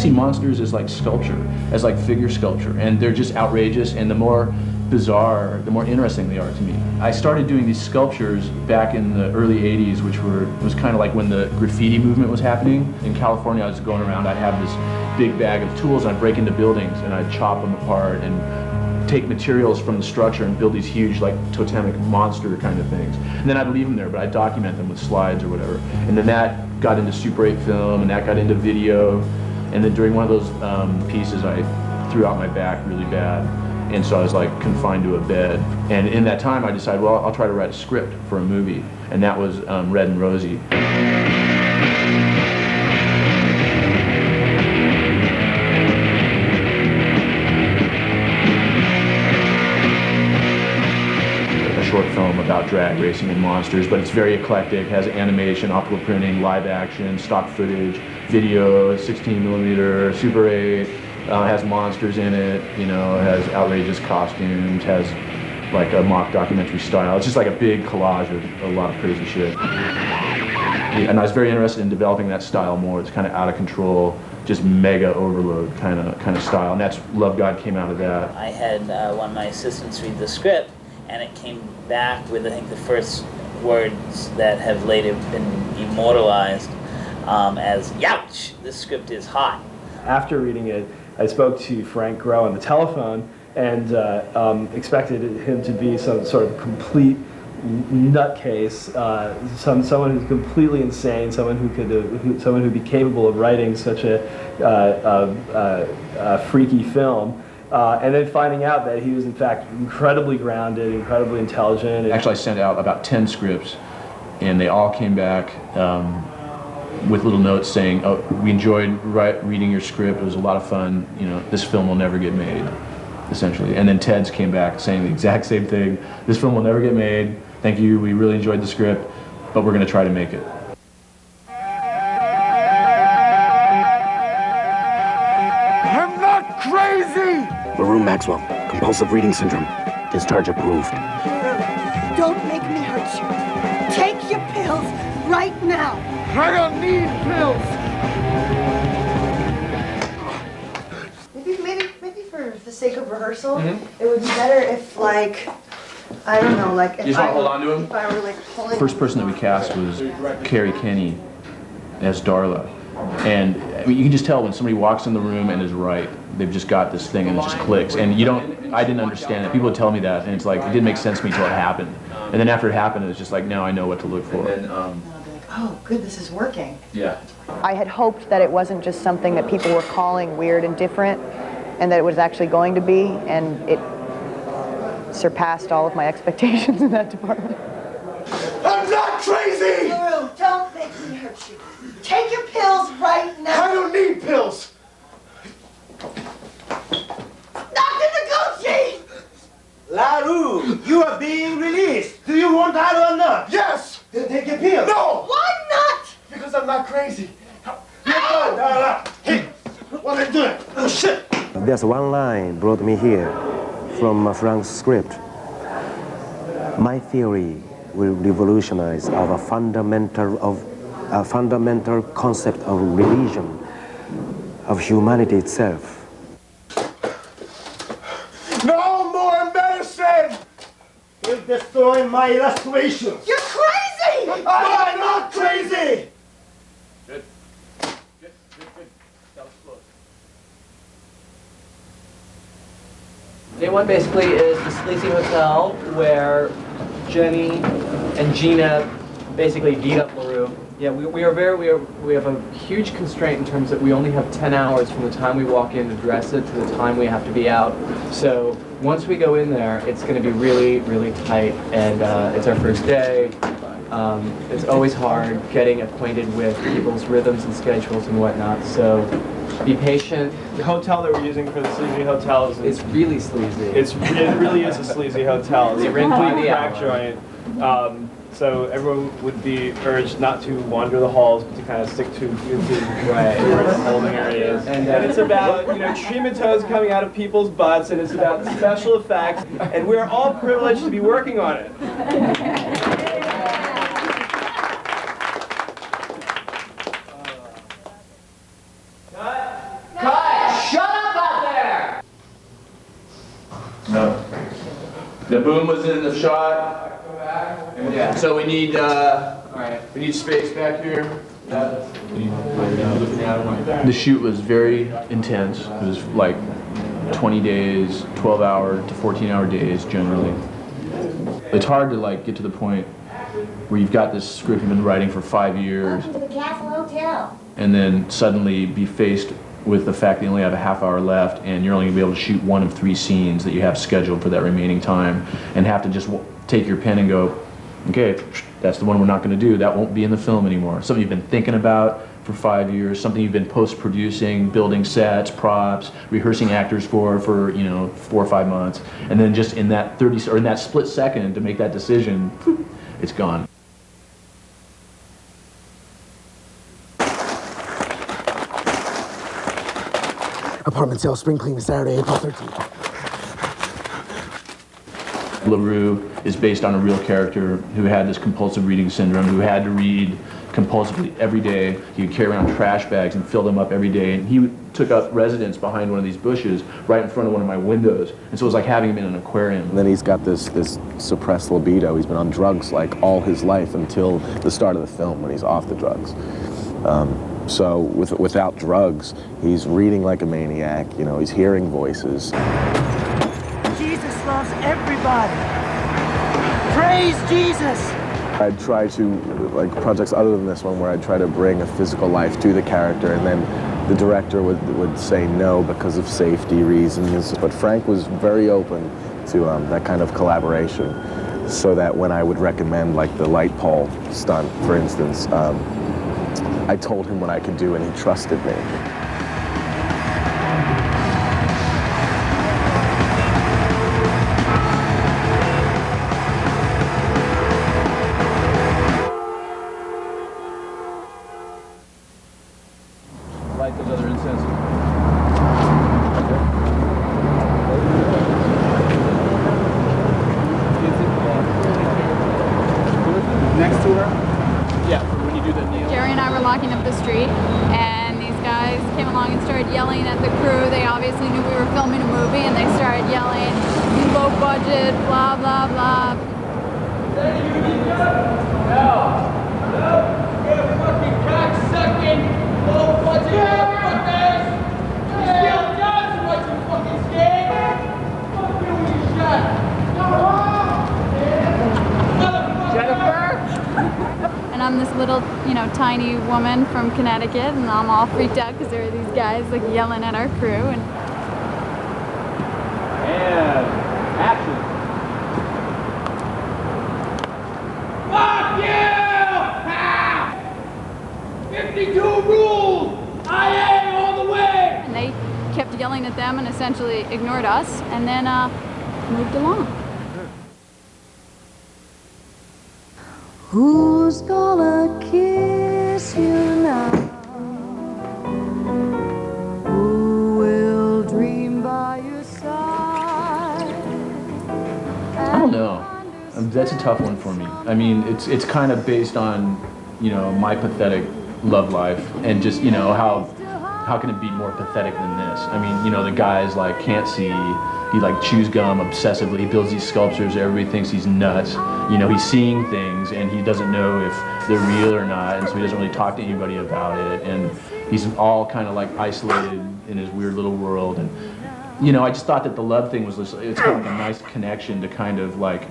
see monsters as like sculpture, as like figure sculpture, and they're just outrageous, and the more bizarre, the more interesting they are to me. I started doing these sculptures back in the early 80s, which was kind of like when the graffiti movement was happening. In California, I was going around, I'd have this big bag of tools, and I'd break into buildings, and I'd chop them apart, and take materials from the structure and build these huge, like, totemic monster kind of things. And then I'd leave them there, but I'd document them with slides or whatever. And then that got into Super 8 film, and that got into video. And then during one of those pieces, I threw out my back really bad. And so I was like confined to a bed. And in that time I decided, well, I'll try to write a script for a movie. And that was Red and Rosie. A short film about drag racing and monsters, but it's very eclectic, has animation, optical printing, live action, stock footage, video, 16mm, Super 8. Has monsters in it, you know, has outrageous costumes, has like a mock documentary style. It's just like a big collage of a lot of crazy shit. And I was very interested in developing that style more. It's kind of out of control, just mega overload kind of style. And that's Love God came out of that. I had one of my assistants read the script, and it came back with, I think, the first words that have later been immortalized as, "Youch! This script is hot." After reading it, I spoke to Frank Groh on the telephone and expected him to be some sort of complete nutcase, someone who's completely insane, someone who'd be capable of writing such a freaky film, and then finding out that he was in fact incredibly grounded, incredibly intelligent. Actually, I sent out about 10 scripts, and they all came back with little notes saying, "Oh, we enjoyed reading your script. It was a lot of fun. You know, this film will never get made," essentially. And then Ted's came back saying the exact same thing. "This film will never get made. Thank you. We really enjoyed the script, but we're going to try to make it." I'm not crazy! Maroon Maxwell, compulsive reading syndrome. Discharge approved. Don't make me hurt you. Take your pills right now. I don't need pills! Maybe for the sake of rehearsal, it would be better if, like, I don't know, like, if You just want to hold on to him? If I were, like, holding... First person that we cast was Carrie Kenny as Darla. And I mean, you can just tell when somebody walks in the room and is right. They've just got this thing and it just clicks. And I didn't understand it. People would tell me that, and it's like, it didn't make sense to me until it happened. And then after it happened, it was just like, now I know what to look for. Oh, good, this is working. Yeah. I had hoped that it wasn't just something that people were calling weird and different, and that it was actually going to be, and it surpassed all of my expectations in that department. I'm not crazy! Maru, don't make me hurt you. Take your pills right now. I don't need pills! Dr. Noguchi! Laru, you are being released. Do you want that or not? Yes! Then take your pill. No! Why not? Because I'm not crazy. Hey, what are you doing? Oh, shit! There's one line brought me here from Frank's script. My theory will revolutionize our fundamental concept of religion, of humanity itself. No more medicine! You're destroying my illustration. You're crazy! I'm not crazy! Good. Good. That was close. Day one basically is the sleazy hotel where Jenny and Gina basically beat up LaRue. Yeah, we have a huge constraint in terms that we only have 10 hours from the time we walk in to dress it to the time we have to be out. So once we go in there, it's going to be really, really tight, and it's our first day. It's always hard getting acquainted with people's rhythms and schedules and whatnot, so be patient. The hotel that we're using for the sleazy hotel It's really sleazy. it really is a sleazy hotel. It's a complete crack joint. So everyone would be urged not to wander the halls, but to kind of stick to where the holding area is. And it's about, treatment toes coming out of people's butts, and it's about special effects, and we're all privileged to be working on it. Cut! The boom was in the shot. Yeah. So we need Alright. we need space back here. The shoot was very intense. It was like 20 days, 12-hour to 14-hour days generally. It's hard to like get to the point where you've got this script you've been writing for 5 years, Welcome to the Castle Hotel. and then suddenly be faced with the fact that you only have a half hour left and you're only going to be able to shoot 1 of 3 scenes that you have scheduled for that remaining time, and have to just take your pen and go, okay, that's the one we're not going to do. That won't be in the film anymore. Something you've been thinking about for 5 years, something you've been post-producing, building sets, props, rehearsing actors for 4 or 5 months, and then just in that 30 or in that split second to make that decision, it's gone. Apartment sale, spring cleaning, Saturday, April 13th. LaRue is based on a real character who had this compulsive reading syndrome, who had to read compulsively every day. He would carry around trash bags and fill them up every day, and he took up residence behind one of these bushes right in front of one of my windows, and so it was like having him in an aquarium. And then he's got this suppressed libido. He's been on drugs like all his life until the start of the film when he's off the drugs. So without drugs, he's reading like a maniac, he's hearing voices. Jesus loves everybody. Praise Jesus. I'd try to, like projects other than this one, where I'd try to bring a physical life to the character, and then the director would say no because of safety reasons. But Frank was very open to that kind of collaboration, so that when I would recommend like the light pole stunt, for instance, I told him what I could do and he trusted me. Light those other incenses. Next to her? Yeah, for when you do the nail. Jerry and I were walking up the street, and these guys came along and started yelling at the crew. They obviously knew we were filming a movie, and they started yelling, low budget, blah, blah, blah. And I'm this little, tiny woman from Connecticut, and I'm all freaked out because there are these guys like yelling at our crew. And Action. Fuck you! 52 rules! IA all the way! and they kept yelling at them and essentially ignored us, and then moved along. Who's gonna kiss you now? Who will dream by your side? I don't know. That's a tough one for me. I mean, it's kind of based on, my pathetic love life, and just, how can it be more pathetic than this? I mean, the guy's like can't see. He like chews gum obsessively. He builds these sculptures. Everybody thinks he's nuts. He's seeing things and he doesn't know if they're real or not, and so he doesn't really talk to anybody about it. And he's all kind of like isolated in his weird little world. And I just thought that the love thing was it's kind of like a nice connection to kind of like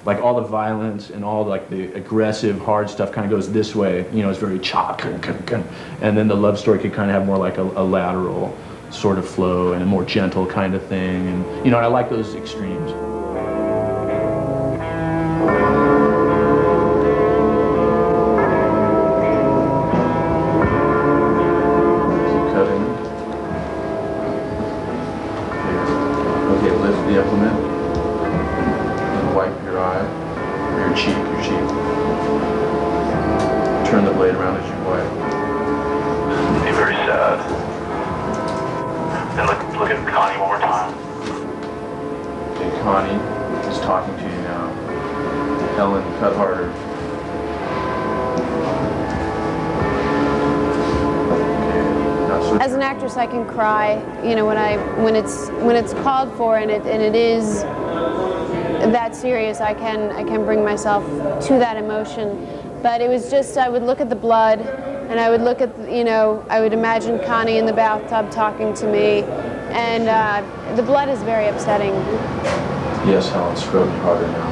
all the violence and all like the aggressive hard stuff kind of goes this way. It's very chop, and then the love story could kind of have more like a lateral sort of flow and a more gentle kind of thing. And I like those extremes. Okay, lift the implement. Wipe your eye, or your cheek. Turn the blade around as you wipe. Be very sad. And look at Connie one more time. Okay, Connie is talking to you now. Ellen, cut harder. Okay, now switch. As an actor, actress, I can cry, you know, when it's called for and it is that serious, I can bring myself to that emotion. But it was just, I would look at the blood, and I would look at, you know, I would imagine Connie in the bathtub talking to me, and the blood is very upsetting. Yes, Helen, scrub me harder now.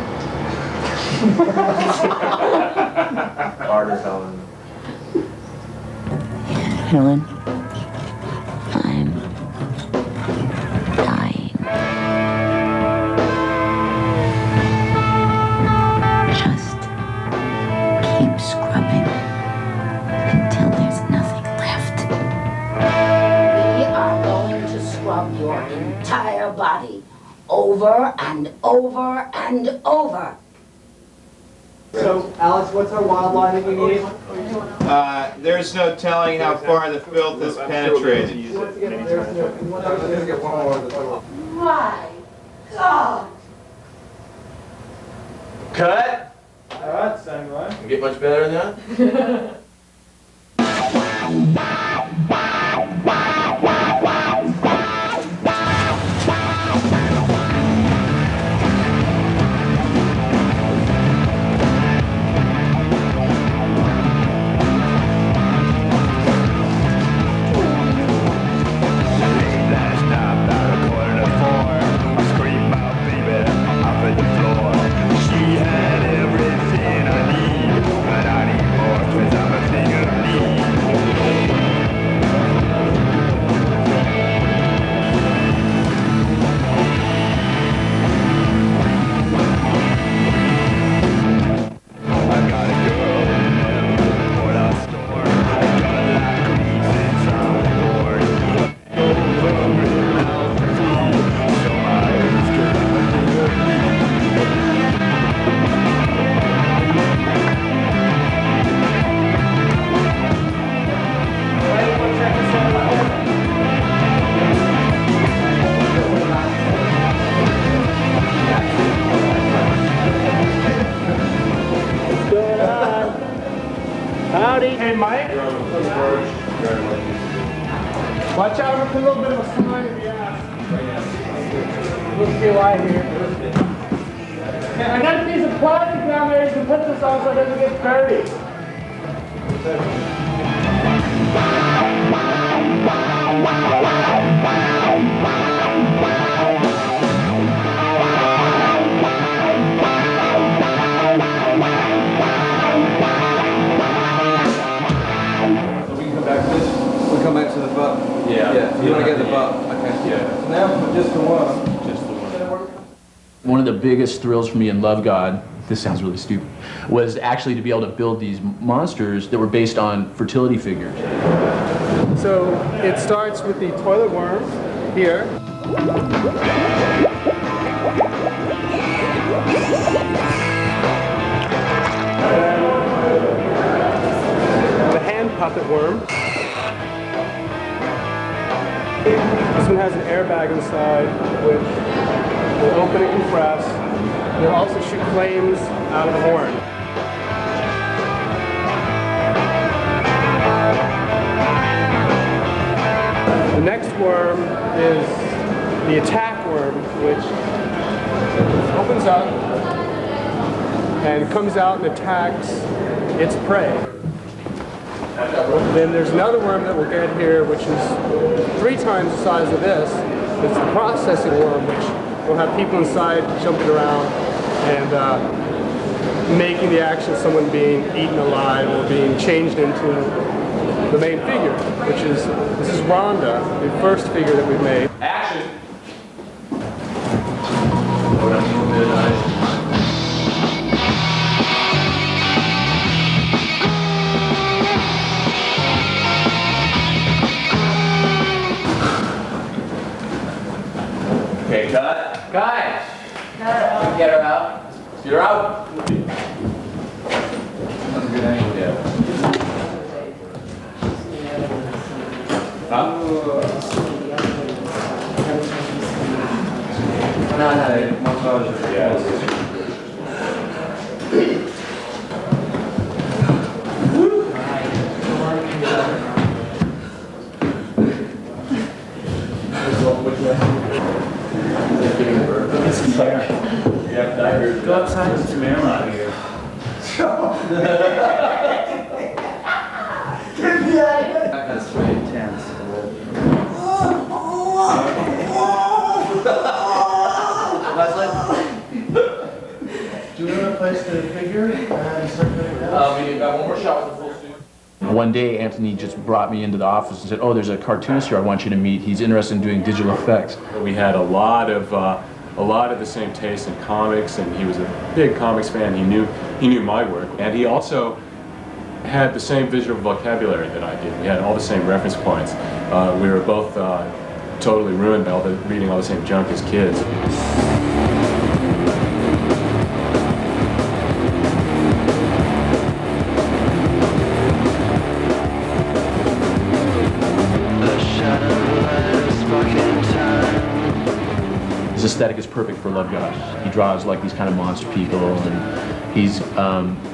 Harder, Helen. Helen, I'm dying. Just keep scrubbing until there's nothing left. We are going to scrub your entire body over and over and over. So, Alex, what's our wild line that you need? There's no telling how far the filth has penetrated. My God! Cut! Cut, Samurai. Get much better than that? Howdy. Hey, Mike. Watch out for a little bit of a sign in the ass. Look to your right here. Hey, I got a piece of plastic down there. You can put this on so it doesn't get dirty. We'll come back to the butt. Yeah. You want to get the butt? Okay. Yeah. Now, just the one. Just the one. One of the biggest thrills for me in Love God, this sounds really stupid, was actually to be able to build these monsters that were based on fertility figures. So it starts with the toilet worm here. The hand puppet worm. This one has an airbag inside, which will open and compress. It will also shoot flames out of the horn. The next worm is the attack worm, which opens up and comes out and attacks its prey. Then there's another worm that we'll get here, which is 3 times the size of this. It's the processing worm, which will have people inside jumping around and making the action of someone being eaten alive or being changed into the main figure, which is, this is Rhonda, the first figure that we've made. Action! Okay, cut. Guys! Get her out. Get her out. That's a good angle, yeah. Huh? No, more closure. Yeah. Go outside. There's some air out here. That's really intense. Leslie? Do we have a place to figure? We got one more shot with the full suit. One day, Anthony just brought me into the office and said, "Oh, there's a cartoonist here I want you to meet. He's interested in doing digital effects." We had a lot of the same taste in comics, and he was a big comics fan. He knew my work, and he also had the same visual vocabulary that I did. We had all the same reference points. We were both totally ruined by reading all the same junk as kids. His aesthetic is perfect for Love God. He draws like these kind of monster people, and he's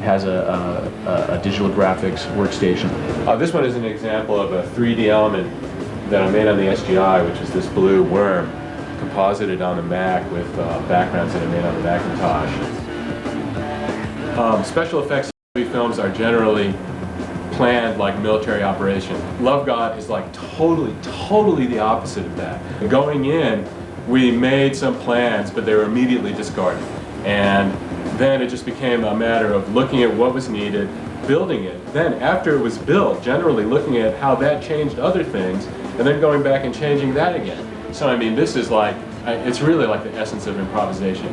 has a digital graphics workstation. This one is an example of a 3D element that I made on the SGI, which is this blue worm composited on the Mac with backgrounds that I made on the Macintosh. Special effects films are generally planned like military operation. Love God is like totally the opposite of that. Going in, we made some plans, but they were immediately discarded. And then it just became a matter of looking at what was needed, building it. Then after it was built, generally looking at how that changed other things, and then going back and changing that again. So I mean, this is like, it's really like the essence of improvisation.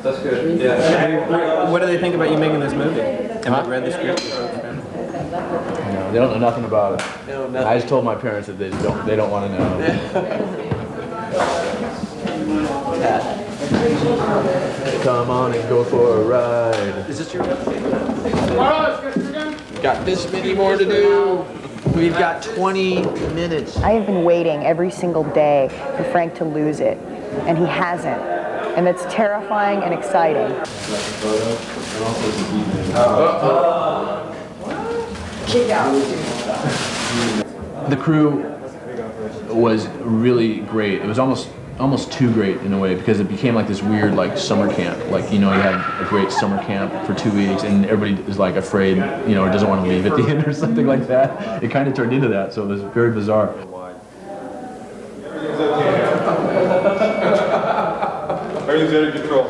That's good. Yeah. What do they think about you making this movie? Have you read the script? No, they don't know nothing about it. I just told my parents that they don't want to know. Come on and go for a ride. Is this your Got this many more to do. We've got 20 minutes. I have been waiting every single day for Frank to lose it, and he hasn't. And it's terrifying and exciting. The crew was really great. It was almost too great in a way, because it became like this weird like summer camp. Like, you know, you had a great summer camp for 2 weeks and everybody is like afraid, you know, or doesn't want to leave at the end or something like that. It kind of turned into that, so it was very bizarre. Everything's under control.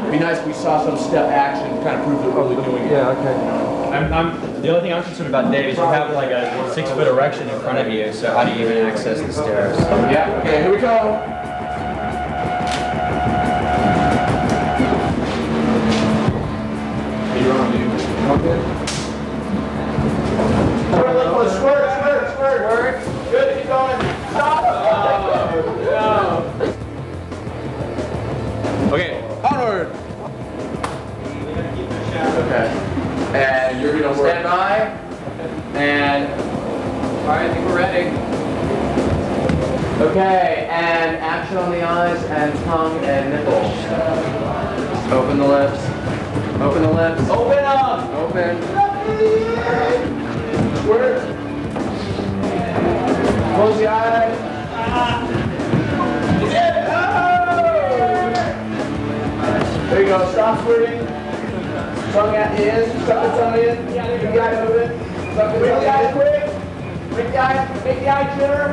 It'd be nice if we saw some step action to kind of prove that we're really doing it. Yeah, okay. The only thing I'm concerned about, Dave, is you have like a 6-foot erection in front of you, so how do you even access the stairs? Yeah, okay, here we go. You're on, dude. Okay. Squirt. Good, keep going. Stop. Okay, onward. Okay. And you're gonna work. Stand by. And all right, I think we're ready. Okay, and action on the eyes and tongue and nipples. Open the lips. Open the lips. Open up! Open. Squirt. Close the eyes. There you go. Stop squirting. Tongue in. Suck the tongue in. Keep the eye moving. Suck the tongue in. Quick. Make the eye chitter.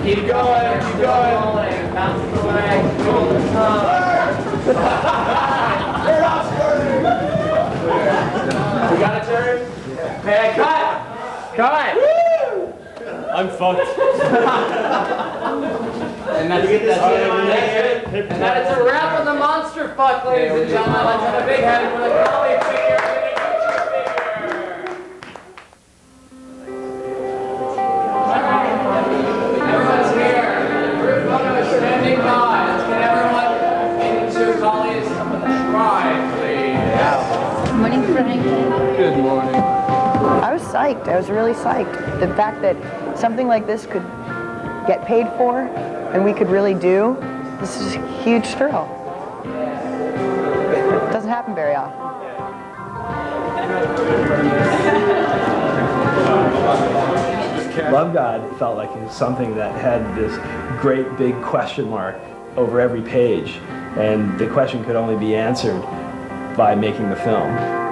Keep going. Keep going. Bounce the legs. Hold the tongue. You're not squirting. We got a turn. Okay, cut. I'm fucked. And that's it. And that is a wrap on the monster fuck, ladies and gentlemen. Let's have a big hand for the comic figure and the action figure. Everyone's here. Group photo is standing by. Let's get everyone into Holly's shrine, please. Good morning, Frank. Good morning. I was psyched. I was really psyched. The fact that something like this could get paid for and we could really do, this is a huge thrill. It doesn't happen very often. Love God felt like it was something that had this great big question mark over every page, and the question could only be answered by making the film.